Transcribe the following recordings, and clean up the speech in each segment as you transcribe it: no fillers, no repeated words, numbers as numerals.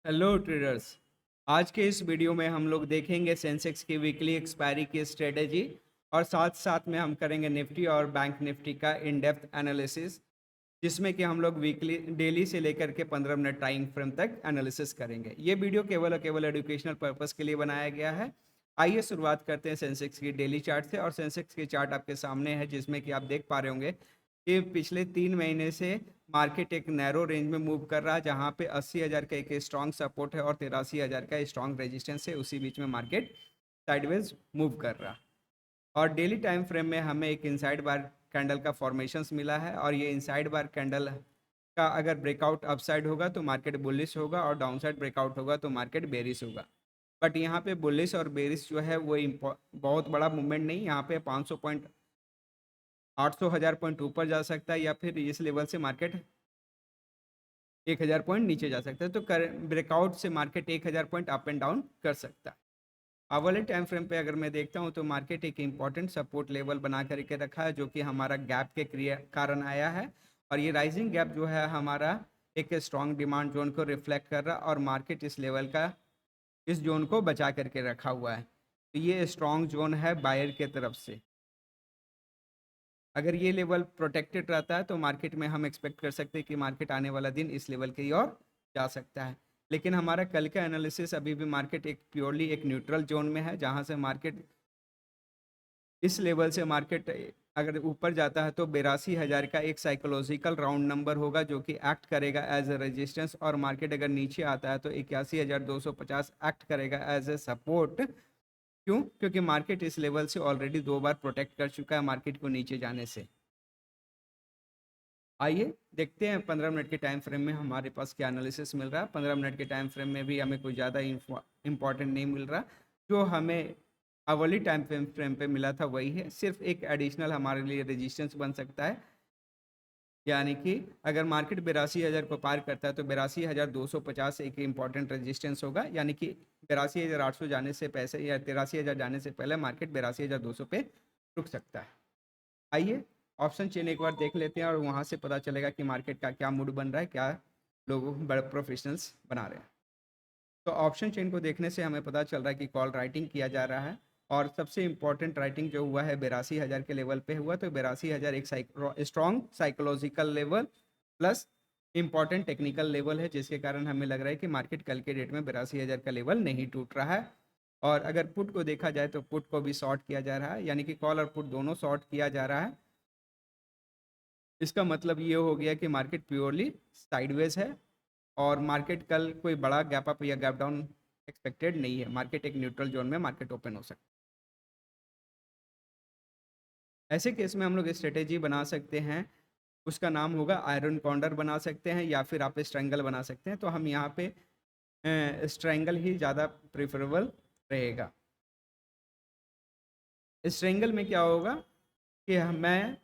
Hello traders. आज के इस वीडियो में हम लोग देखेंगे सेंसेक्स की वीकली एक्सपायरी की स्ट्रेटेजी और साथ साथ में हम करेंगे निफ्टी और बैंक निफ्टी का इन डेप्थ एनालिसिस, जिसमें कि हम लोग वीकली डेली से लेकर के 15 मिनट टाइम फ्रेम तक एनालिसिस करेंगे। ये वीडियो केवल और केवल एजुकेशनल पर्पस के लिए बनाया गया है। आइए शुरुआत करते हैं सेंसेक्स की डेली चार्ट से। और सेंसेक्स की चार्ट आपके सामने है, जिसमें कि आप देख पा रहे होंगे कि पिछले 3 महीने से मार्केट एक नैरो रेंज में मूव कर रहा है, जहां पे 80,000 का एक स्ट्रॉन्ग सपोर्ट है और 83,000 का स्ट्रॉन्ग रेजिस्टेंस है। उसी बीच में मार्केट साइडवेज मूव कर रहा। और डेली टाइम फ्रेम में हमें एक इनसाइड बार कैंडल का फॉर्मेशंस मिला है, और ये इनसाइड बार कैंडल का अगर ब्रेकआउट अपसाइड होगा तो मार्केट बुलिश होगा, और डाउनसाइड ब्रेकआउट होगा तो मार्केट बेरिश होगा। बट यहाँ पे बुलिश और बेरिश जो है वो बहुत बड़ा मूवमेंट नहीं। यहाँ पे 500 पॉइंट 800 हज़ार पॉइंट ऊपर जा सकता है, या फिर इस लेवल से मार्केट 1,000 पॉइंट नीचे जा सकता है। तो ब्रेकआउट से market 1,000 point up and down कर सकता है। अवले टाइम फ्रेम पे अगर मैं देखता हूं तो मार्केट एक इंपॉर्टेंट सपोर्ट लेवल बना करके रखा है, जो कि हमारा गैप के कारण आया है। और ये राइजिंग गैप जो है हमारा एक स्ट्रॉन्ग डिमांड जोन को रिफ्लेक्ट कर रहा है, और मार्केट इस लेवल का इस जोन को बचा करके रखा हुआ है। तो ये स्ट्रॉन्ग जोन है बायर के तरफ से। अगर ये लेवल प्रोटेक्टेड रहता है तो मार्केट में हम एक्सपेक्ट कर सकते हैं कि मार्केट आने वाला दिन इस लेवल की ओर जा सकता है। लेकिन हमारा कल का एनालिसिस अभी भी मार्केट एक प्योरली एक न्यूट्रल जोन में है, जहां से मार्केट इस लेवल से मार्केट अगर ऊपर जाता है तो 82,000 का एक साइकोलॉजिकल राउंड नंबर होगा, जो कि एक्ट करेगा एज ए रेजिस्टेंस। और मार्केट अगर नीचे आता है तो 81,250 एक्ट करेगा एज ए सपोर्ट। क्यों? क्योंकि मार्केट इस लेवल से ऑलरेडी 2 बार प्रोटेक्ट कर चुका है मार्केट को नीचे जाने से। आइए देखते हैं 15 मिनट के टाइम फ्रेम में हमारे पास क्या एनालिसिस मिल रहा है। 15 मिनट के टाइम फ्रेम में भी हमें कोई ज़्यादा इंपॉर्टेंट नहीं मिल रहा। जो हमें अवली टाइम फ्रेम पे मिला था वही है। सिर्फ एक एडिशनल हमारे लिए रेजिस्टेंस बन सकता है, यानी कि अगर मार्केट 82,000 को पार करता है तो 82,250 एक इम्पॉर्टेंट रेजिस्टेंस होगा, यानी कि 82,800 जाने से पैसे या 83,000 जाने से पहले मार्केट 82,200 पे रुक सकता है। आइए ऑप्शन चेन एक बार देख लेते हैं, और वहाँ से पता चलेगा कि मार्केट का क्या मूड बन रहा है, क्या लोग बड़े प्रोफेशनल्स बना रहे हैं। तो ऑप्शन चेन को देखने से हमें पता चल रहा है कि कॉल राइटिंग किया जा रहा है, और सबसे इम्पॉर्टेंट राइटिंग जो हुआ है 82,000 के लेवल पे हुआ। तो 82,000 एक strong psychological level plus important technical level है, जिसके कारण हमें लग रहा है कि मार्केट कल के डेट में 82,000 का लेवल नहीं टूट रहा है। और अगर पुट को देखा जाए तो पुट को भी शॉर्ट किया जा रहा है, यानी कि कॉल और पुट दोनों शॉर्ट किया जा रहा है। इसका मतलब ये हो गया कि मार्केट प्योरली साइडवेज है, और मार्केट कल कोई बड़ा गैप अप या गैप डाउन एक्सपेक्टेड नहीं है। मार्केट एक न्यूट्रल जोन में मार्केट ओपन हो सकता है। ऐसे केस में हम लोग स्ट्रेटेजी बना सकते हैं, उसका नाम होगा आयरन कॉर्नर बना सकते हैं, या फिर आप स्ट्रैंगल बना सकते हैं। तो हम यहाँ पे स्ट्रैंगल ही ज़्यादा प्रेफरेबल रहेगा। स्ट्रैंगल में क्या होगा कि मैं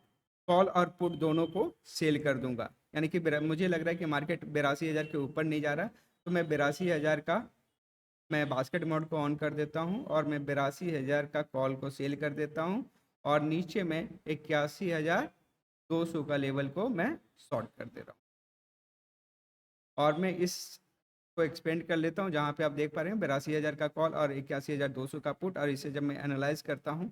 कॉल और पुट दोनों को सेल कर दूंगा, यानी कि मुझे लग रहा है कि मार्केट 82,000 के ऊपर नहीं जा रहा, तो मैं 82,000 का मैं बास्केट मोड को ऑन कर देता हूं, और मैं 82,000 का कॉल को सेल कर देता हूं, और नीचे में 81,200 का लेवल को मैं शॉर्ट कर दे रहा हूं। और मैं इस को एक्सपेंड कर लेता हूं, जहां पे आप देख पा रहे हैं 82,000 का कॉल और 81,200 का पुट। और इसे जब मैं एनालाइज करता हूं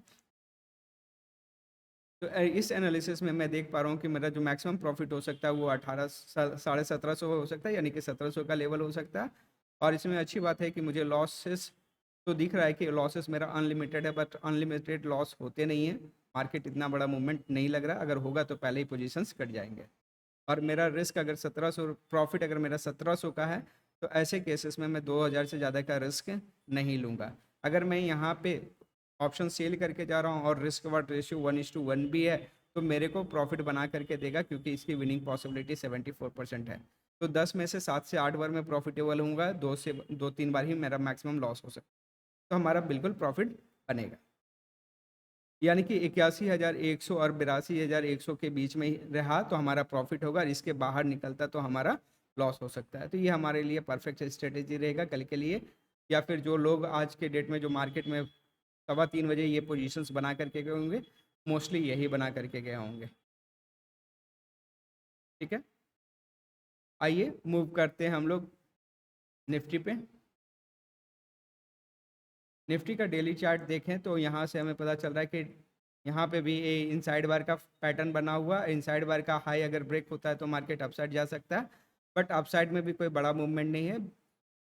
तो इस एनालिसिस में मैं देख पा रहा हूँ कि मेरा जो मैक्सिमम प्रॉफिट हो सकता है वो 17,500 हो सकता है, यानी कि 1700 का लेवल हो सकता है। और इसमें अच्छी बात है कि मुझे लॉसेस तो दिख रहा है कि लॉसेस मेरा अनलिमिटेड है, बट अनलिमिटेड लॉस होते नहीं है। मार्केट इतना बड़ा मूवमेंट नहीं लग रहा, अगर होगा तो पहले ही पोजीशंस कट जाएंगे। और मेरा रिस्क अगर 1700 प्रॉफिट अगर मेरा 1700 का है, तो ऐसे केसेस में मैं 2,000 से ज़्यादा का रिस्क नहीं लूँगा। अगर मैं यहाँ पे ऑप्शन सेल करके जा रहा हूँ और रिस्क वर्ड रेशियो 1:1 भी है, तो मेरे को प्रॉफिट बना करके देगा, क्योंकि इसकी विनिंग पॉसिबिलिटी 74% है। तो 10 में से 7 से 8 बार मैं प्रॉफिटेबल हूँगा, 2 3 बार ही मेरा मैक्सिमम लॉस हो सकता है। तो हमारा बिल्कुल प्रॉफिट बनेगा, यानी कि 81,100 और 82,100 के बीच में ही रहा तो हमारा प्रॉफिट होगा, और इसके बाहर निकलता तो हमारा लॉस हो सकता है। तो ये हमारे लिए परफेक्ट स्ट्रेटेजी रहेगा कल के लिए। या फिर जो लोग आज के डेट में जो मार्केट में 3:15 बजे ये पोजीशंस बना करके गए होंगे, मोस्टली यही बना करके गए होंगे। ठीक है, आइए मूव करते हैं हम लोग निफ्टी पे, निफ्टी का डेली चार्ट देखें तो यहाँ से हमें पता चल रहा है कि यहाँ पे भी इनसाइड बार का पैटर्न बना हुआ, इनसाइड बार का हाई अगर ब्रेक होता है तो मार्केट अपसाइड जा सकता है, बट अपसाइड में भी कोई बड़ा मूवमेंट नहीं है।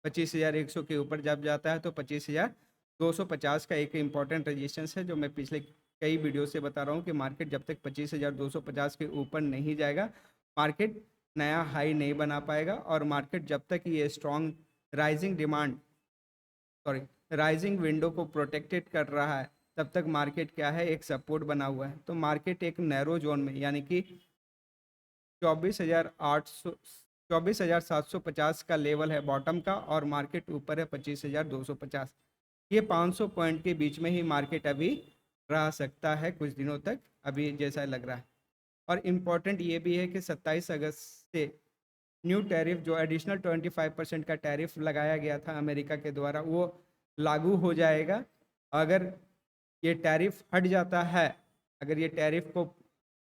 25,100 के ऊपर जब जाता है तो 25,250 का एक इम्पॉर्टेंट रेजिस्टेंस है, जो मैं पिछले कई वीडियो से बता रहा हूँ कि मार्केट जब तक 25,250 के ऊपर नहीं जाएगा, मार्केट नया हाई नहीं बना पाएगा। और मार्केट जब तक ये strong rising demand sorry rising window को प्रोटेक्टेड कर रहा है, तब तक मार्केट क्या है, एक सपोर्ट बना हुआ है। तो मार्केट एक नैरो जोन में, यानी कि 24,800 24,750 का लेवल है बॉटम का, और मार्केट ऊपर है 25,250। ये 500 पॉइंट के बीच में ही मार्केट अभी रह सकता है कुछ दिनों तक, अभी जैसा लग रहा है। और इम्पॉर्टेंट ये भी है कि 27 अगस्त से न्यू टैरिफ, जो एडिशनल 25% का टैरिफ लगाया गया था अमेरिका के द्वारा, वो लागू हो जाएगा। अगर ये टैरिफ हट जाता है, अगर ये टैरिफ को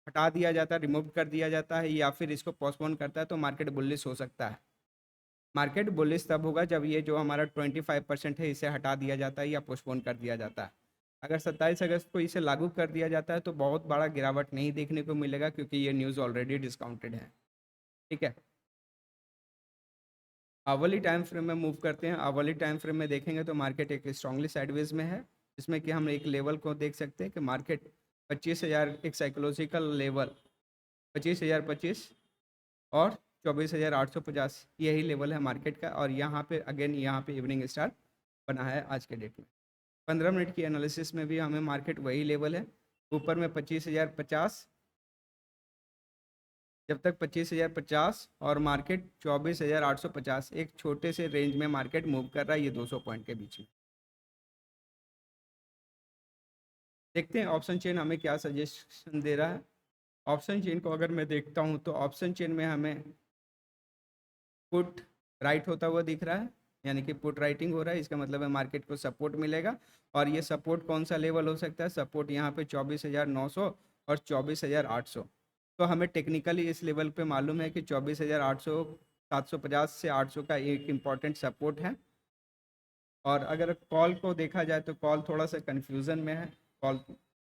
हटा दिया जाता है, रिमूव कर दिया जाता है, या फिर इसको पोस्टपोन करता है, तो मार्केट बुलिश हो सकता है। मार्केट बुलिश तब होगा जब ये जो हमारा 25% है इसे हटा दिया जाता है या पोस्टपोन कर दिया जाता है। अगर 27 अगस्त को इसे लागू कर दिया जाता है तो बहुत बड़ा गिरावट नहीं देखने को मिलेगा, क्योंकि ये न्यूज़ ऑलरेडी डिस्काउंटेड है। ठीक है, आवली टाइम फ्रेम में मूव करते हैं। आवली टाइम फ्रेम में देखेंगे तो मार्केट एक स्ट्रांगली साइडवेज में है, जिसमें कि हम एक लेवल को देख सकते हैं कि मार्केट 25,000, एक साइकोलॉजिकल लेवल 25,025 और 24,850, यही लेवल है मार्केट का। और यहाँ पे अगेन यहाँ पे इवनिंग स्टार बना है आज के डेट में। 15 मिनट की एनालिसिस में भी हमें मार्केट वही लेवल है, ऊपर में 25,050, जब तक 25,050 और मार्केट 24,850, एक छोटे से रेंज में मार्केट मूव कर रहा है, ये 200 पॉइंट के बीच में। देखते हैं ऑप्शन चेन हमें क्या सजेशन दे रहा है। ऑप्शन चेन को अगर मैं देखता हूँ तो ऑप्शन चेन में हमें पुट राइट होता हुआ दिख रहा है, यानी कि पुट राइटिंग हो रहा है। इसका मतलब है मार्केट को सपोर्ट मिलेगा, और ये सपोर्ट कौन सा लेवल हो सकता है, सपोर्ट यहाँ पे 24,900 और 24,800। तो हमें टेक्निकली इस लेवल पे मालूम है कि 24,800, 750 से 800 का एक इम्पॉर्टेंट सपोर्ट है। और अगर कॉल को देखा जाए तो कॉल थोड़ा सा कन्फ्यूज़न में है, कॉल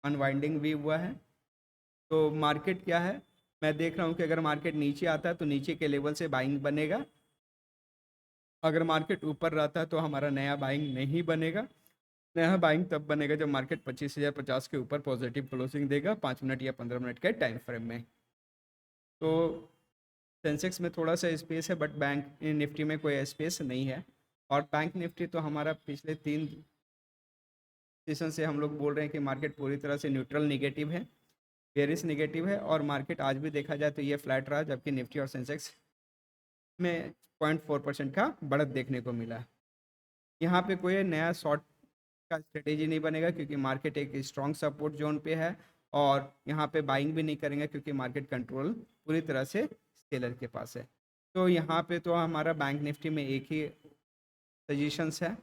अनवाइंडिंग भी हुआ है। तो मार्केट क्या है, मैं देख रहा हूँ कि अगर मार्केट नीचे आता है तो नीचे के लेवल से बाइंग बनेगा, अगर मार्केट ऊपर रहता है तो हमारा नया बाइंग नहीं बनेगा। नया बाइंग तब बनेगा जब मार्केट 25,050 के ऊपर पॉजिटिव क्लोजिंग देगा 5 मिनट या 15 मिनट के टाइम फ्रेम में। तो सेंसेक्स में थोड़ा सा स्पेस है, बट बैंक निफ्टी में कोई स्पेस नहीं है। और बैंक निफ्टी तो हमारा पिछले 3 सेशन से हम लोग बोल रहे हैं कि मार्केट पूरी तरह से न्यूट्रल निगेटिव है, बेरिश निगेटिव है, और मार्केट आज भी देखा जाए तो ये फ्लैट रहा, जबकि निफ्टी और सेंसेक्स में 0.4% का बढ़त देखने को मिला है। यहाँ पे कोई नया शॉर्ट का स्ट्रेटेजी नहीं बनेगा, क्योंकि मार्केट एक स्ट्रॉन्ग सपोर्ट जोन पे है, और यहाँ पे बाइंग भी नहीं करेंगे क्योंकि मार्केट कंट्रोल पूरी तरह से सेलर के पास है। तो यहाँ पे तो हमारा बैंक निफ्टी में एक ही सजेशंस है,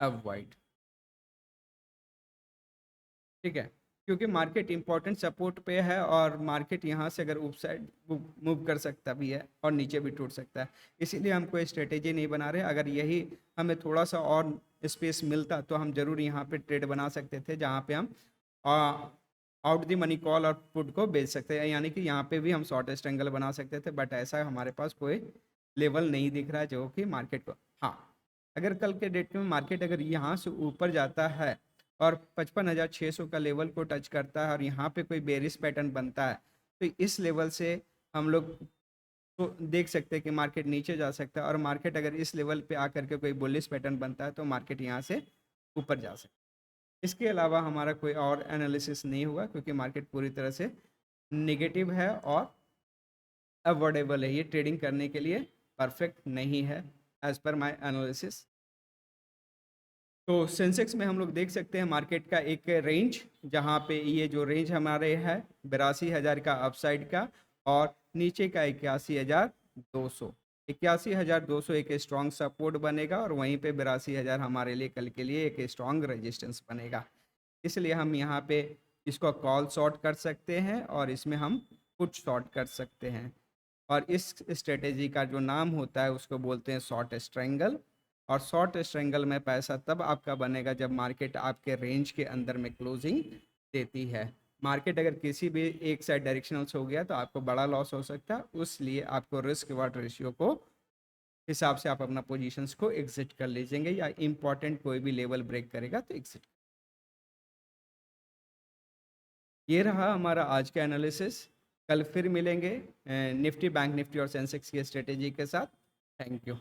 अवॉइड। ठीक है, क्योंकि मार्केट इंपॉर्टेंट सपोर्ट पे है, और मार्केट यहाँ से अगर साइड मूव कर सकता भी है और नीचे भी टूट सकता है, इसीलिए हम कोई स्ट्रेटेजी नहीं बना रहे। अगर यही हमें थोड़ा सा और स्पेस मिलता तो हम जरूर यहाँ पे ट्रेड बना सकते थे, जहाँ पे हम आउट दी मनी कॉल और पुट को बेच सकते हैं, यानी कि यहाँ पे भी हम शॉर्टेस्ट एंगल बना सकते थे, बट ऐसा हमारे पास कोई लेवल नहीं दिख रहा है जो कि मार्केट को। हाँ, अगर कल के डेट में मार्केट अगर यहाँ से ऊपर जाता है और 55,600 का लेवल को टच करता है, और यहाँ पे कोई बेरिश पैटर्न बनता है, तो इस लेवल से हम लोग तो देख सकते हैं कि मार्केट नीचे जा सकता है। और मार्केट अगर इस लेवल पे आकर के कोई बुलिश पैटर्न बनता है तो मार्केट यहाँ से ऊपर जा सकता है। इसके अलावा हमारा कोई और एनालिसिस नहीं हुआ, क्योंकि मार्केट पूरी तरह से नेगेटिव है और अवॉइडेबल है, ये ट्रेडिंग करने के लिए परफेक्ट नहीं है एज पर माय एनालिसिस। तो सेंसेक्स में हम लोग देख सकते हैं मार्केट का एक रेंज, जहाँ पे ये जो रेंज हमारे है 82,000 का अपसाइड का, और नीचे का 81,200। 81,200 एक स्ट्रॉन्ग सपोर्ट बनेगा, और वहीं पे 82,000 हमारे लिए कल के लिए एक स्ट्रॉन्ग रेजिस्टेंस बनेगा। इसलिए हम यहाँ पे इसको कॉल शॉर्ट कर सकते हैं, और इसमें हम पुट शॉर्ट कर सकते हैं। और इस स्ट्रेटेजी का जो नाम होता है उसको बोलते हैं शॉर्ट स्ट्रेंगल। और शॉर्ट स्ट्रेंगल में पैसा तब आपका बनेगा जब मार्केट आपके रेंज के अंदर में क्लोजिंग देती है। मार्केट अगर किसी भी एक साइड डायरेक्शनल हो गया तो आपको बड़ा लॉस हो सकता है, इसलिए आपको रिस्क रिवार्ड रेशियो को हिसाब से आप अपना पोजीशंस को एग्जिट कर लीजिएंगे, या इंपॉर्टेंट कोई भी लेवल ब्रेक करेगा तो एग्जिट। ये रहा हमारा आज का एनालिसिस। कल फिर मिलेंगे निफ्टी, बैंक निफ्टी और सेंसेक्स की स्ट्रेटेजी के साथ। Thank you.